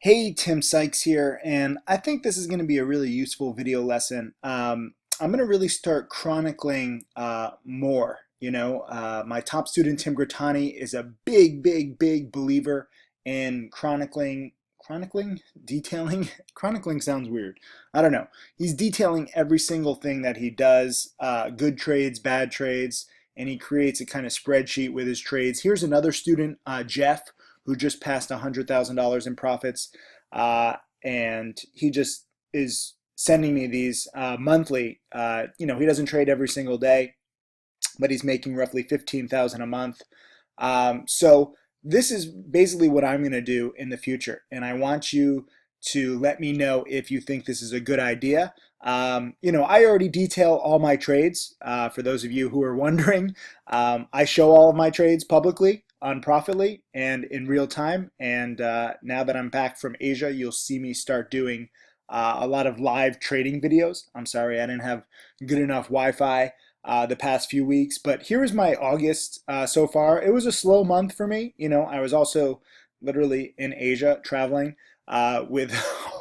Hey, Tim Sykes here, and I think this is going to be a really useful video lesson. I'm going to really start chronicling more. My top student, Tim Grattani, is a big believer in chronicling. Chronicling? Detailing? Chronicling sounds weird. I don't know. He's detailing every single thing that he does, good trades, bad trades, and he creates a kind of spreadsheet with his trades. Here's another student, Jeff, who just passed $100,000 in profits, and he just is sending me these monthly. He doesn't trade every single day, but he's making roughly 15,000 a month. So this is basically what I'm going to do in the future, and I want you to let me know if you think this is a good idea. I already detail all my trades. For those of you who are wondering, I show all of my trades publicly on Profitly and in real time. And now that I'm back from Asia, you'll see me start doing a lot of live trading videos. I'm sorry, I didn't have good enough Wi-Fi the past few weeks. But here is my August so far. It was a slow month for me. I was also literally in Asia traveling with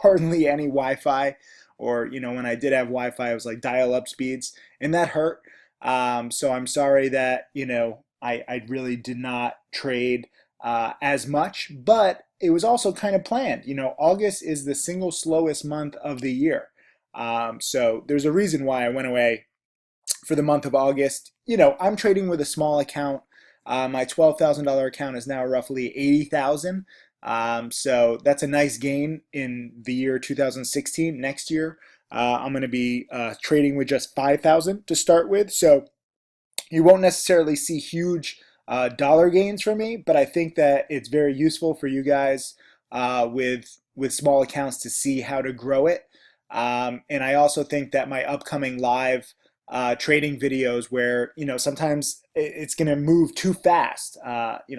hardly any Wi-Fi, or when I did have Wi-Fi, it was like dial-up speeds, and that hurt. So I'm sorry that I really did not trade as much, but it was also kind of planned. August is the single slowest month of the year. So there's a reason why I went away for the month of August. I'm trading with a small account. My $12,000 account is now roughly 80,000. So that's a nice gain in the year 2016. Next year, I'm going to be trading with just 5,000 to start with. So you won't necessarily see huge dollar gains from me, but I think that it's very useful for you guys with small accounts to see how to grow it. And I also think that my upcoming live trading videos, where sometimes it's going to move too fast.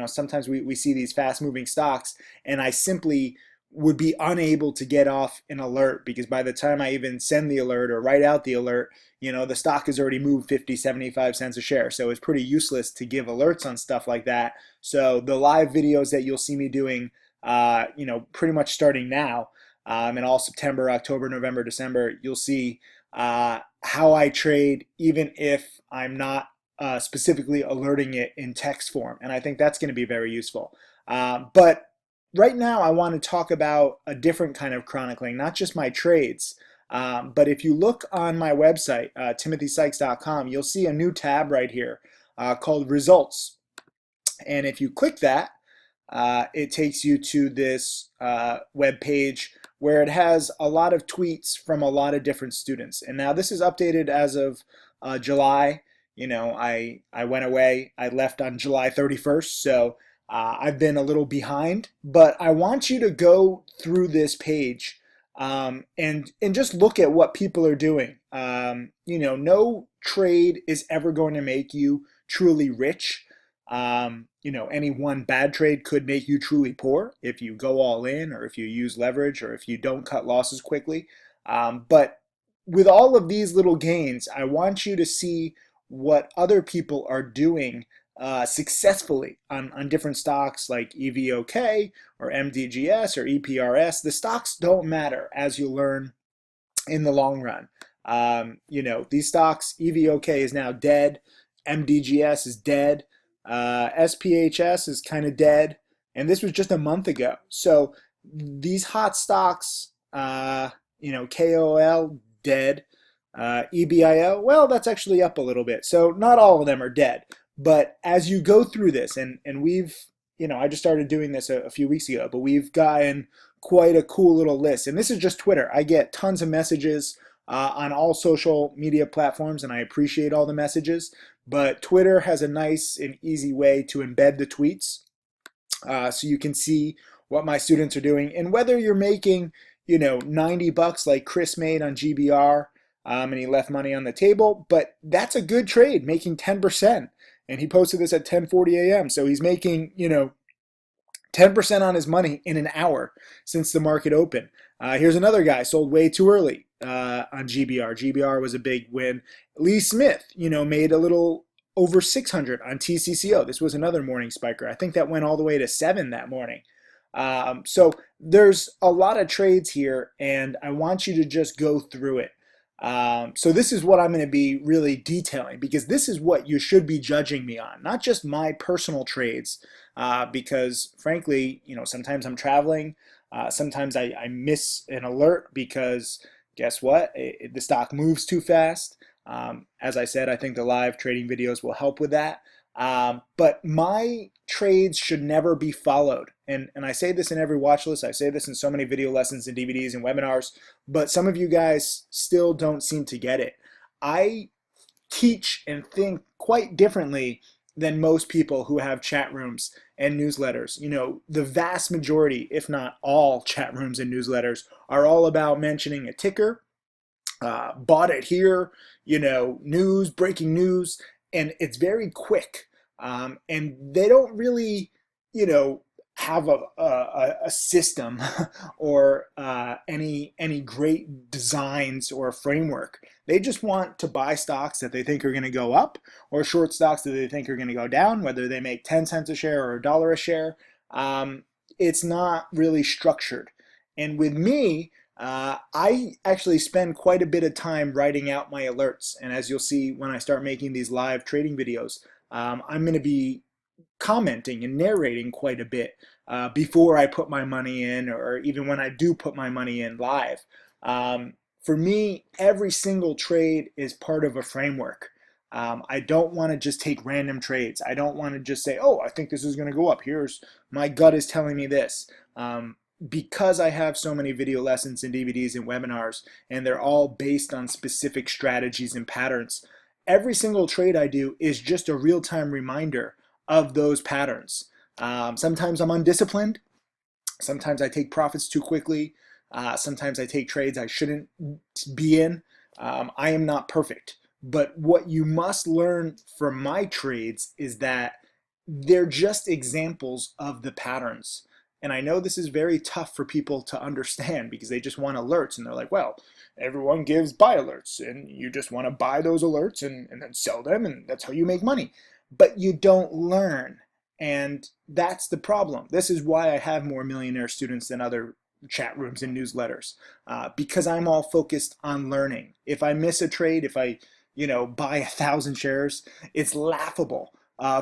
Sometimes we see these fast moving stocks, and I simply would be unable to get off an alert, because by the time I even send the alert or write out the alert, the stock has already moved 50, 75 cents a share. So it's pretty useless to give alerts on stuff like that. So the live videos that you'll see me doing, pretty much starting now, in all September, October, November, December, you'll see how I trade, even if I'm not specifically alerting it in text form. And I think that's going to be very useful. But right now, I want to talk about a different kind of chronicling, not just my trades. But if you look on my website, timothysykes.com, you'll see a new tab right here called Results. And if you click that, it takes you to this web page where it has a lot of tweets from a lot of different students. And now this is updated as of July. I went away. I left on July 31st, so I've been a little behind. But I want you to go through this page and just look at what people are doing. No trade is ever going to make you truly rich. Any one bad trade could make you truly poor if you go all in, or if you use leverage, or if you don't cut losses quickly. But with all of these little gains, I want you to see what other people are doing successfully on different stocks like EVOK or MDGS or EPRS. The stocks don't matter, as you learn in the long run. These stocks, EVOK is now dead, MDGS is dead, SPHS is kind of dead, and this was just a month ago. So these hot stocks, KOL dead, EBIO, well, that's actually up a little bit. So not all of them are dead. But as you go through this, and we've, I just started doing this a few weeks ago, but we've gotten quite a cool little list. And this is just Twitter. I get tons of messages on all social media platforms, and I appreciate all the messages. But Twitter has a nice and easy way to embed the tweets, so you can see what my students are doing. And whether you're making, 90 bucks like Chris made on GBR, and he left money on the table, but that's a good trade, making 10%. And he posted this at 10:40 a.m. So he's making, 10% on his money in an hour since the market opened. Here's another guy, sold way too early on GBR. GBR was a big win. Lee Smith, made a little over 600 on TCCO. This was another morning spiker. I think that went all the way to 7 that morning. So there's a lot of trades here, and I want you to just go through it. So this is what I'm going to be really detailing, because this is what you should be judging me on, not just my personal trades, because frankly, sometimes I'm traveling, sometimes I miss an alert because guess what? The stock moves too fast. As I said, I think the live trading videos will help with that. But my trades should never be followed. And I say this in every watch list. I say this in so many video lessons and DVDs and webinars, but some of you guys still don't seem to get it. I teach and think quite differently than most people who have chat rooms and newsletters. The vast majority, if not all chat rooms and newsletters are all about mentioning a ticker, bought it here, news, breaking news, and it's very quick. And they don't really, you know, have a system or any great designs or a framework. They just want to buy stocks that they think are going to go up or short stocks that they think are going to go down, whether they make 10 cents a share or $1 a share. It's not really structured. And with me, I actually spend quite a bit of time writing out my alerts. And as you'll see when I start making these live trading videos, I'm going to be commenting and narrating quite a bit before I put my money in, or even when I do put my money in live. For me, every single trade is part of a framework. I don't want to just take random trades. I don't want to just say, oh, I think this is going to go up. Here's my gut is telling me this. Because I have so many video lessons and DVDs and webinars, and they're all based on specific strategies and patterns, every single trade I do is just a real-time reminder of those patterns. Sometimes I'm undisciplined. Sometimes I take profits too quickly. Sometimes I take trades I shouldn't be in. I am not perfect. But what you must learn from my trades is that they're just examples of the patterns. And I know this is very tough for people to understand because they just want alerts and they're like, well, everyone gives buy alerts and you just want to buy those alerts and then sell them and that's how you make money. But you don't learn. And that's the problem. This is why I have more millionaire students than other chat rooms and newsletters, because I'm all focused on learning. If I miss a trade, if I, buy 1,000 shares, it's laughable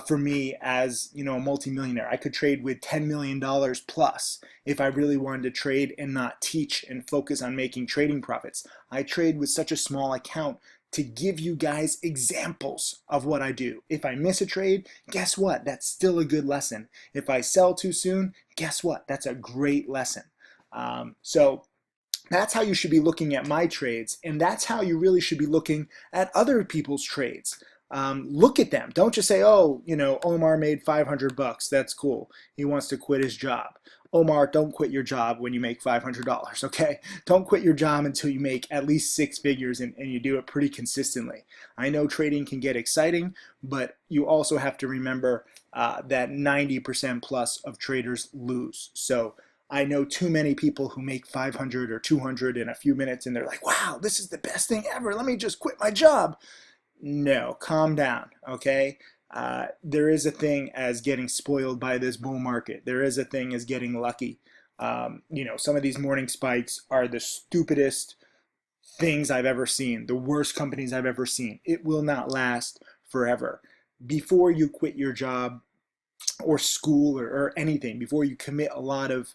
for me as a multimillionaire. I could trade with $10 million plus if I really wanted to trade and not teach and focus on making trading profits. I trade with such a small account to give you guys examples of what I do. If I miss a trade, guess what? That's still a good lesson. If I sell too soon, guess what? That's a great lesson. So that's how you should be looking at my trades, and that's how you really should be looking at other people's trades. Look at them. Don't just say, oh, Omar made 500 bucks. That's cool. He wants to quit his job. Omar, don't quit your job when you make $500, okay? Don't quit your job until you make at least six figures and you do it pretty consistently. I know trading can get exciting, but you also have to remember that 90% plus of traders lose. So I know too many people who make 500 or 200 in a few minutes and they're like, wow, this is the best thing ever. Let me just quit my job. No, calm down, okay? There is a thing as getting spoiled by this bull market. There is a thing as getting lucky. Some of these morning spikes are the stupidest things I've ever seen, the worst companies I've ever seen. It will not last forever. Before you quit your job or school or anything, before you commit a lot of,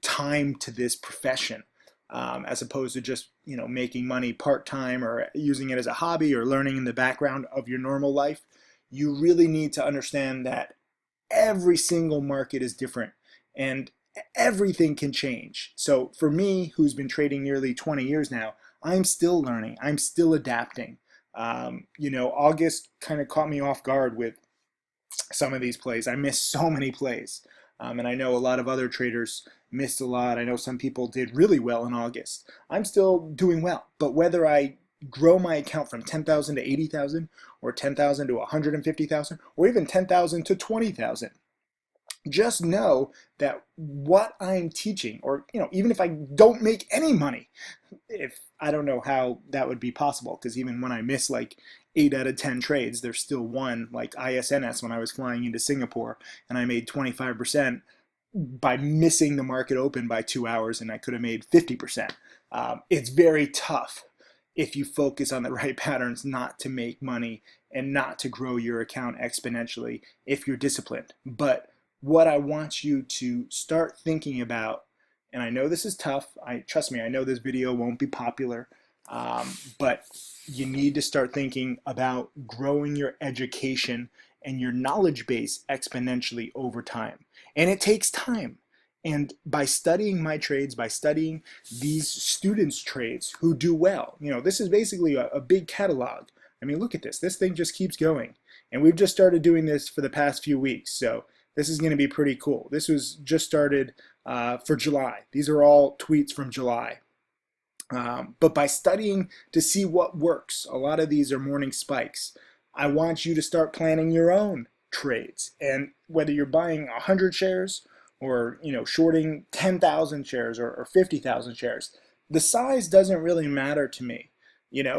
time to this profession, as opposed to just making money part-time or using it as a hobby or learning in the background of your normal life, you really need to understand that every single market is different and everything can change. So for me, who's been trading nearly 20 years now, I'm still learning. I'm still adapting. August kind of caught me off guard with some of these plays. I missed so many plays. And I know a lot of other traders missed a lot. I know some people did really well in August. I'm still doing well. But whether I grow my account from 10,000 to 80,000 or 10,000 to 150,000 or even 10,000 to 20,000, just know that what I'm teaching, or even if I don't make any money, if I don't know how that would be possible, because even when I miss like 8 out of 10 trades, there's still one, like ISNS when I was flying into Singapore and I made 25%. by missing the market open by 2 hours, and I could have made 50%. It's very tough if you focus on the right patterns not to make money and not to grow your account exponentially if you're disciplined. But what I want you to start thinking about, and I know this is tough, trust me, I know this video won't be popular, but you need to start thinking about growing your education and your knowledge base exponentially over time. And it takes time. And by studying my trades, by studying these students' trades who do well, this is basically a big catalog. I mean, look at this. This thing just keeps going. And we've just started doing this for the past few weeks. So this is going to be pretty cool. This was just started for July. These are all tweets from July. But by studying to see what works, a lot of these are morning spikes. I want you to start planning your own trades. And whether you're buying 100 shares or shorting 10,000 shares or 50,000 shares, the size doesn't really matter to me.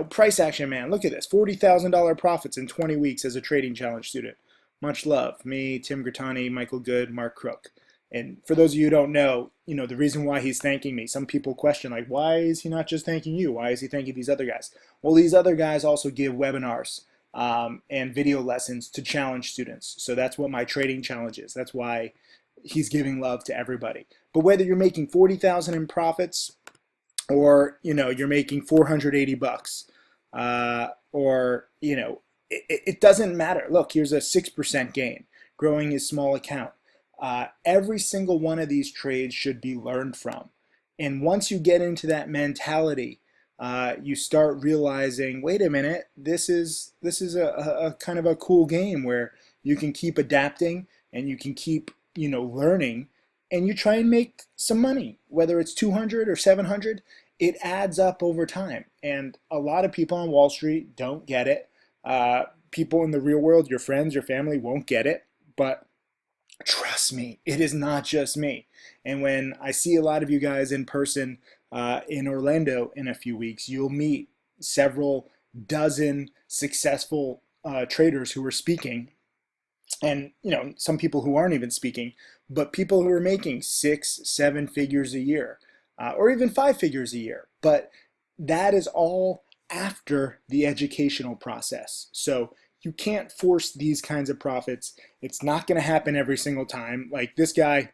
Price action, man, look at this, $40,000 profits in 20 weeks as a trading challenge student. Much love. Me, Tim Grattani, Michael Good, Mark Crook. And for those of you who don't know, the reason why he's thanking me, some people question, like, why is he not just thanking you? Why is he thanking these other guys? Well, these other guys also give webinars and video lessons to challenge students. So that's what my trading challenge is. That's why he's giving love to everybody. But whether you're making 40,000 in profits or, you're making 480 bucks or, it doesn't matter. Look, here's a 6% gain, growing his small account. Every single one of these trades should be learned from. And once you get into that mentality, you start realizing, wait a minute, this is a kind of a cool game where you can keep adapting and you can keep, learning, and you try and make some money, whether it's 200 or 700, it adds up over time. And a lot of people on Wall Street don't get it. People in the real world, your friends, your family won't get it, but trust me, it is not just me. And when I see a lot of you guys in person in Orlando in a few weeks, you'll meet several dozen successful traders who are speaking. And, some people who aren't even speaking, but people who are making 6, 7 figures a year, or even 5 figures a year. But that is all after the educational process. So you can't force these kinds of profits. It's not going to happen every single time. Like this guy,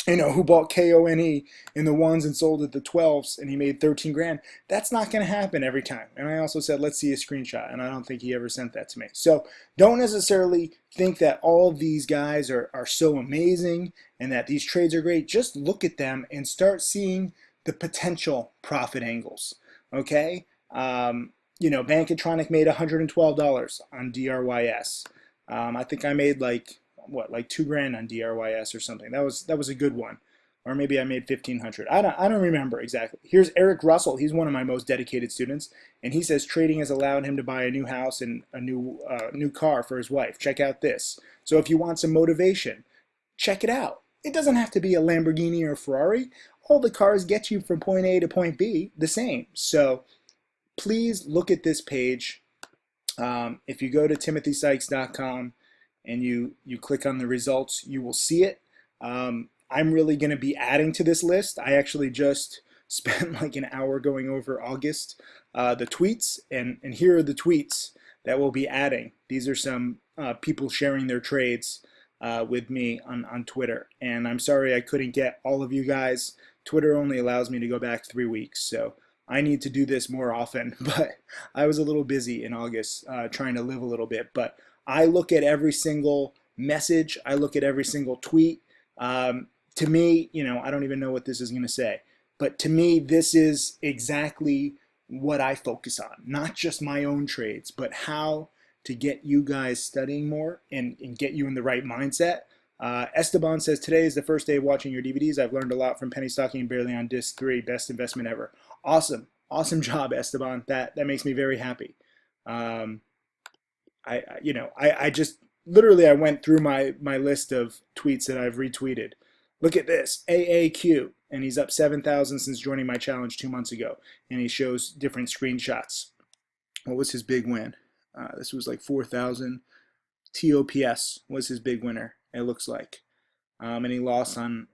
who bought KONE in the ones and sold at the 12s and he made 13 grand. That's not going to happen every time. And I also said, let's see a screenshot. And I don't think he ever sent that to me. So don't necessarily think that all of these guys are so amazing and that these trades are great. Just look at them and start seeing the potential profit angles. Okay? Bankatronic made $112 on DRYS. I think I made like $2 grand on DRYS or something. That was a good one. Or maybe I made 1,500. I don't remember exactly. Here's Eric Russell. He's one of my most dedicated students, and he says trading has allowed him to buy a new house and a new car for his wife. Check out this. So if you want some motivation, check it out. It doesn't have to be a Lamborghini or Ferrari. All the cars get you from point A to point B the same. So please look at this page. If you go to timothysykes.com and you click on the results, you will see it. I'm really going to be adding to this list. I actually just spent like an hour going over August, the tweets, and here are the tweets that we'll be adding. These are some people sharing their trades with me on Twitter. And I'm sorry I couldn't get all of you guys. Twitter only allows me to go back 3 weeks, so I need to do this more often. But I was a little busy in August trying to live a little bit. But I look at every single message. I look at every single tweet. To me, I don't even know what this is going to say. But to me, this is exactly what I focus on. Not just my own trades, but how to get you guys studying more and get you in the right mindset. Esteban says, today is the first day of watching your DVDs. I've learned a lot from penny stocking and barely on disc 3. Best investment ever. Awesome. Awesome job, Esteban. That makes me very happy. I just literally I went through my list of tweets that I've retweeted. Look at this, AAQ, and he's up 7,000 since joining my challenge 2 months ago, and he shows different screenshots. What was his big win? This was like 4,000. TOPS was his big winner, it looks like. and he lost on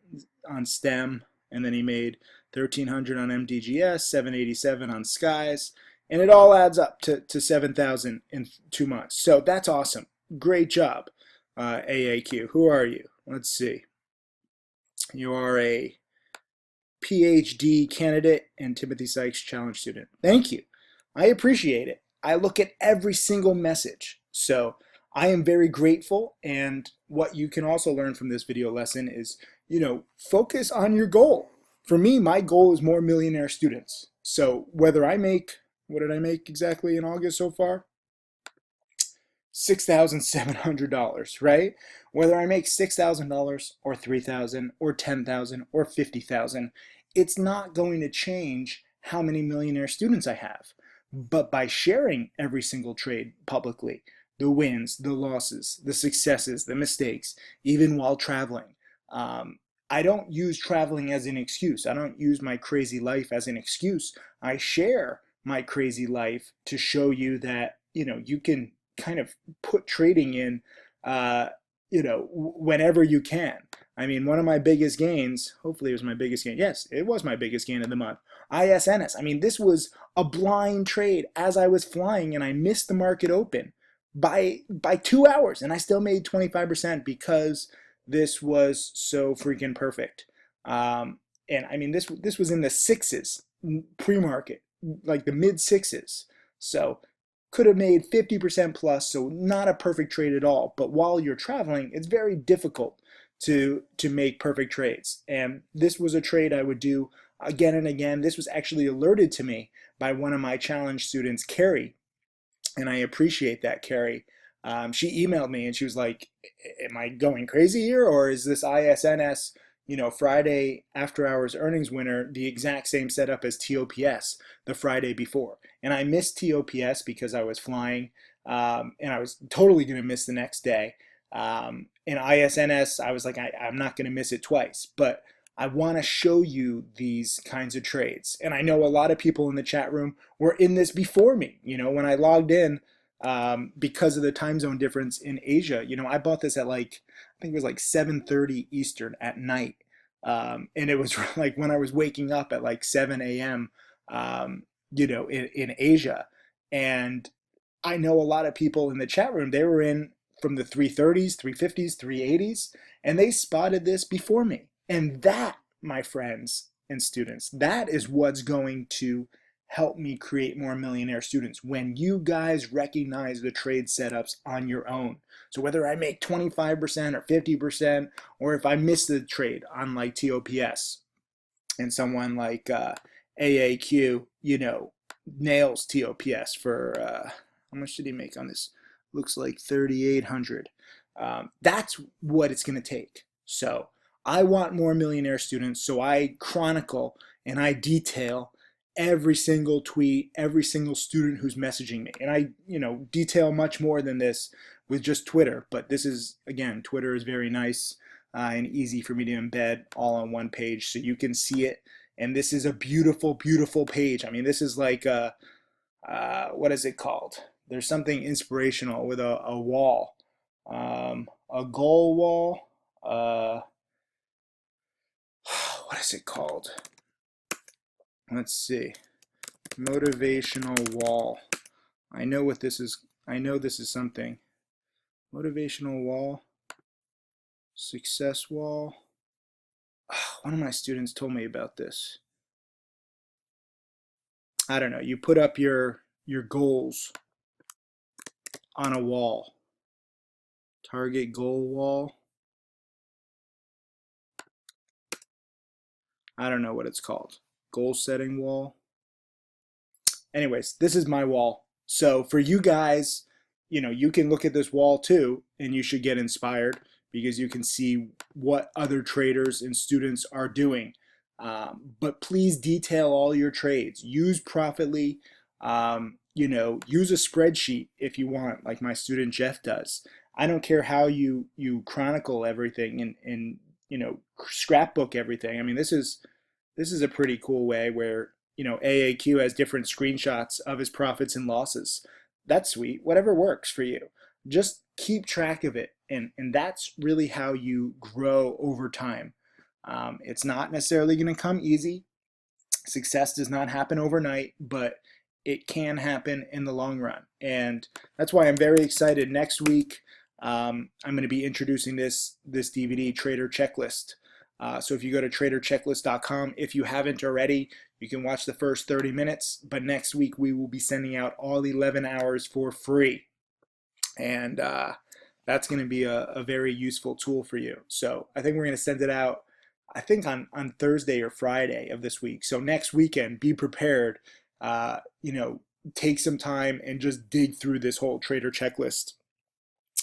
STEM, and then he made 1,300 on MDGS, 787 on Skies, and it all adds up to 7,000 in 2 months. So that's awesome. Great job, AAQ. Who are you? Let's see. You are a PhD candidate and Timothy Sykes challenge student. Thank you. I appreciate it. I look at every single message. So I am very grateful. And what you can also learn from this video lesson is, focus on your goal. For me, my goal is more millionaire students. So whether I make, what did I make exactly in August so far? $6,700, right? Whether I make $6,000 or $3,000 or $10,000 or $50,000, it's not going to change how many millionaire students I have. But by sharing every single trade publicly, the wins, the losses, the successes, the mistakes, even while traveling, I don't use traveling as an excuse. I don't use my crazy life as an excuse. I share my crazy life to show you that, you can kind of put trading in, whenever you can. I mean, one of my biggest gains, hopefully it was my biggest gain. Yes, it was my biggest gain of the month. ISNS. I mean, this was a blind trade as I was flying, and I missed the market open by 2 hours, and I still made 25% because this was so freaking perfect. And I mean, this was in the sixes pre-market, like the mid sixes. So could have made 50% plus, so not a perfect trade at all. But while you're traveling, it's very difficult to make perfect trades. And this was a trade I would do again and again. This was actually alerted to me by one of my challenge students, Carrie, and I appreciate that, Carrie. She emailed me and she was like, "Am I going crazy here, or is this ISNS, Friday after hours earnings winner the exact same setup as TOPS the Friday before?" And I missed TOPS because I was flying, and I was totally going to miss the next day. In ISNS, I was like, I'm not going to miss it twice, but I want to show you these kinds of trades. And I know a lot of people in the chat room were in this before me. When I logged in, because of the time zone difference in Asia, I bought this at I think it was like 7:30 Eastern at night. And it was like when I was waking up at like 7 a.m., in Asia. And I know a lot of people in the chat room, they were in from the 330s, 350s, 380s, and they spotted this before me. And that, my friends and students, that is what's going to help me create more millionaire students when you guys recognize the trade setups on your own. So whether I make 25% or 50%, or if I miss the trade on like TOPS and someone like AAQ, nails TOPS for, how much did he make on this? Looks like 3,800. That's what it's going to take. So I want more millionaire students, so I chronicle and I detail every single tweet, every single student who's messaging me. And I, detail much more than this with just Twitter. But this is, again, Twitter is very nice and easy for me to embed all on one page so you can see it. And this is a beautiful, beautiful page. I mean, this is like what is it called? There's something inspirational with a wall, a goal wall. What is it called? Let's see. Motivational wall. I know what this is. I know this is something. Motivational wall. Success wall. One of my students told me about this. I don't know. You put up your goals on a wall. Target goal wall. I don't know what it's called. Goal setting wall. Anyways, this is my wall. So for you guys, you can look at this wall too, and you should get inspired because you can see what other traders and students are doing. But please detail all your trades. Use Profitly. Use a spreadsheet if you want, like my student Jeff does. I don't care how you chronicle everything and scrapbook everything. I mean, this is a pretty cool way where AAQ has different screenshots of his profits and losses. That's sweet. Whatever works for you. Just keep track of it And that's really how you grow over time. It's not necessarily going to come easy. Success does not happen overnight, but it can happen in the long run. And that's why I'm very excited. Next week, I'm going to be introducing this DVD, Trader Checklist. So if you go to traderchecklist.com, if you haven't already, you can watch the first 30 minutes. But next week, we will be sending out all 11 hours for free. And that's going to be a very useful tool for you. So I think we're going to send it out, I think on Thursday or Friday of this week. So next weekend, be prepared. You know, take some time and just dig through this whole Trader Checklist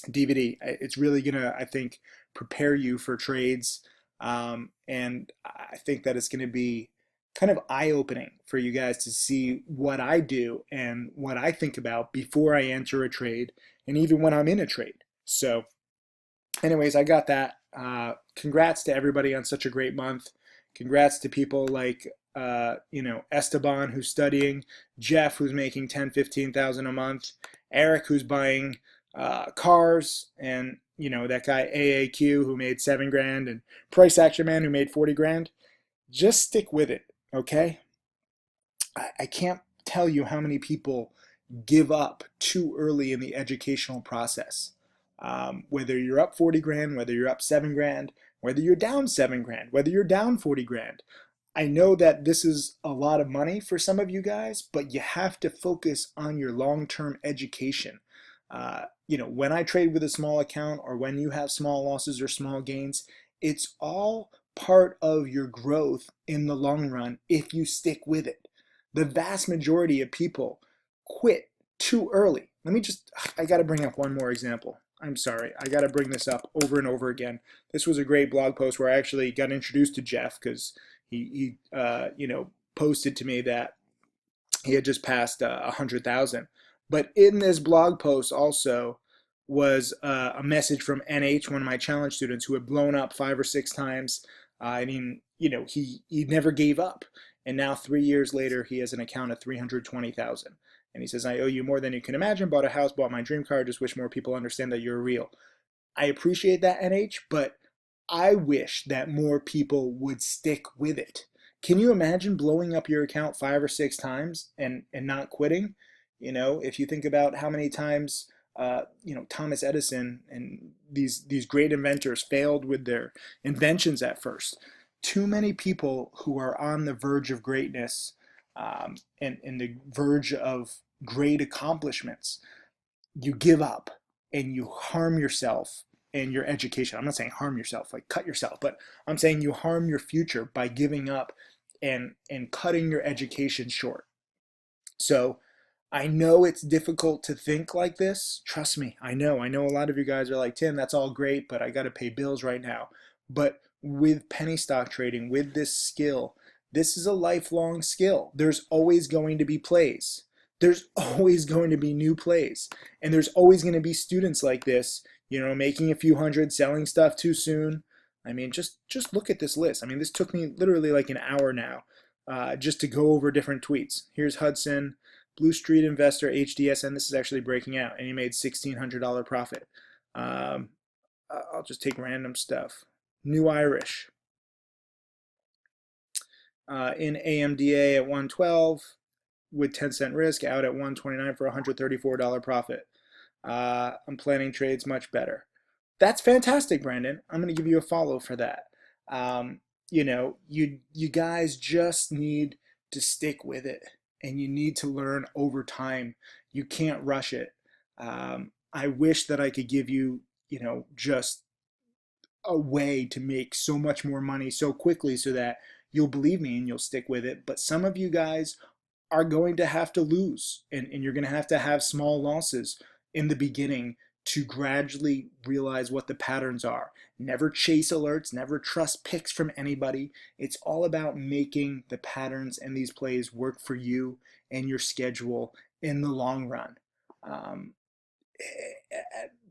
DVD. It's really gonna, I think, prepare you for trades, and I think that it's gonna be kind of eye-opening for you guys to see what I do and what I think about before I enter a trade, and even when I'm in a trade. So anyways, I got that. Congrats to everybody on such a great month. Congrats to people like you know, Esteban, who's studying, Jeff, who's making 10, 15,000 a month, Eric, who's buying cars, and you know, that guy AAQ, who made 7 grand, and Price Action Man, who made 40 grand. Just stick with it, okay? I can't tell you how many people give up too early in the educational process. Whether you're up 40 grand, whether you're up 7 grand, whether you're down 7 grand, whether you're down 40 grand. I know that this is a lot of money for some of you guys, but you have to focus on your long-term education. You know, when I trade with a small account, or when you have small losses or small gains, it's all part of your growth in the long run if you stick with it. The vast majority of people quit too early. I got to bring up one more example. I'm sorry, I got to bring this up over and over again. This was a great blog post where I actually got introduced to Jeff, because he you know, posted to me that he had just passed 100,000. But in this blog post also was a message from NH, one of my challenge students, who had blown up 5 or 6 times. I mean, you know, he never gave up. And now 3 years later, he has an account of 320,000. And he says, I owe you more than you can imagine, bought a house, bought my dream car, just wish more people understand that you're real. I appreciate that, NH, but I wish that more people would stick with it. Can you imagine blowing up your account 5 or 6 times and not quitting? You know, if you think about how many times you know, Thomas Edison and these great inventors failed with their inventions at first. Too many people who are on the verge of greatness, and the verge of great accomplishments, you give up and you harm yourself and your education. I'm not saying harm yourself, like cut yourself, but I'm saying you harm your future by giving up and cutting your education short. So I know it's difficult to think like this. Trust me, I know. I know a lot of you guys are like, Tim, that's all great, but I got to pay bills right now. But with penny stock trading, with this skill, this is a lifelong skill. There's always going to be plays. There's always going to be new plays. And there's always going to be students like this, you know, making a few hundred, selling stuff too soon. I mean, just look at this list. I mean, this took me literally like an hour now, just to go over different tweets. Here's Hudson, Blue Street Investor, HDSN. This is actually breaking out, and he made $1,600 profit. I'll just take random stuff. New Irish in AMDA at 112 with 10-cent risk, out at 129 for $134 profit. I'm planning trades much better. That's fantastic, Brandon. I'm going to give you a follow for that. You know, you guys just need to stick with it, and you need to learn over time. You can't rush it. I wish that I could give you, you know, just a way to make so much more money so quickly so that you'll believe me and you'll stick with it. But some of you guys are going to have to lose, and you're going to have small losses in the beginning to gradually realize what the patterns are. Never chase alerts, never trust picks from anybody. It's all about making the patterns and these plays work for you and your schedule in the long run.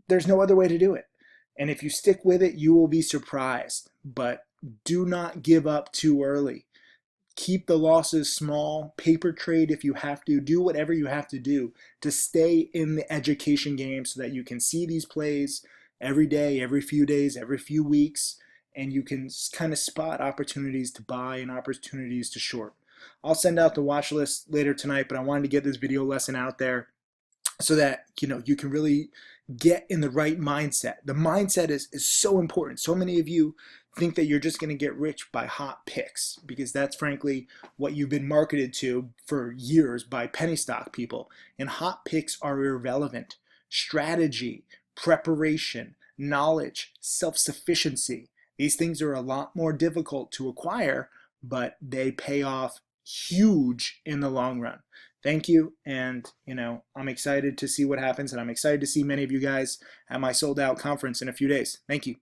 There's no other way to do it. And if you stick with it, you will be surprised. But do not give up too early. Keep the losses small. Paper trade if you have to. Do whatever you have to do to stay in the education game so that you can see these plays, every day, every few days, every few weeks, and you can kind of spot opportunities to buy and opportunities to short. I'll send out the watch list later tonight, but I wanted to get this video lesson out there so that you can really get in the right mindset. The mindset is so important. So many of you think that you're just going to get rich by hot picks, because that's frankly what you've been marketed to for years by penny stock people. And hot picks are irrelevant. Strategy, preparation, knowledge, self-sufficiency, these things are a lot more difficult to acquire, but they pay off huge in the long run. Thank you, and I'm excited to see what happens, and I'm excited to see many of you guys at my sold out conference in a few days. Thank you.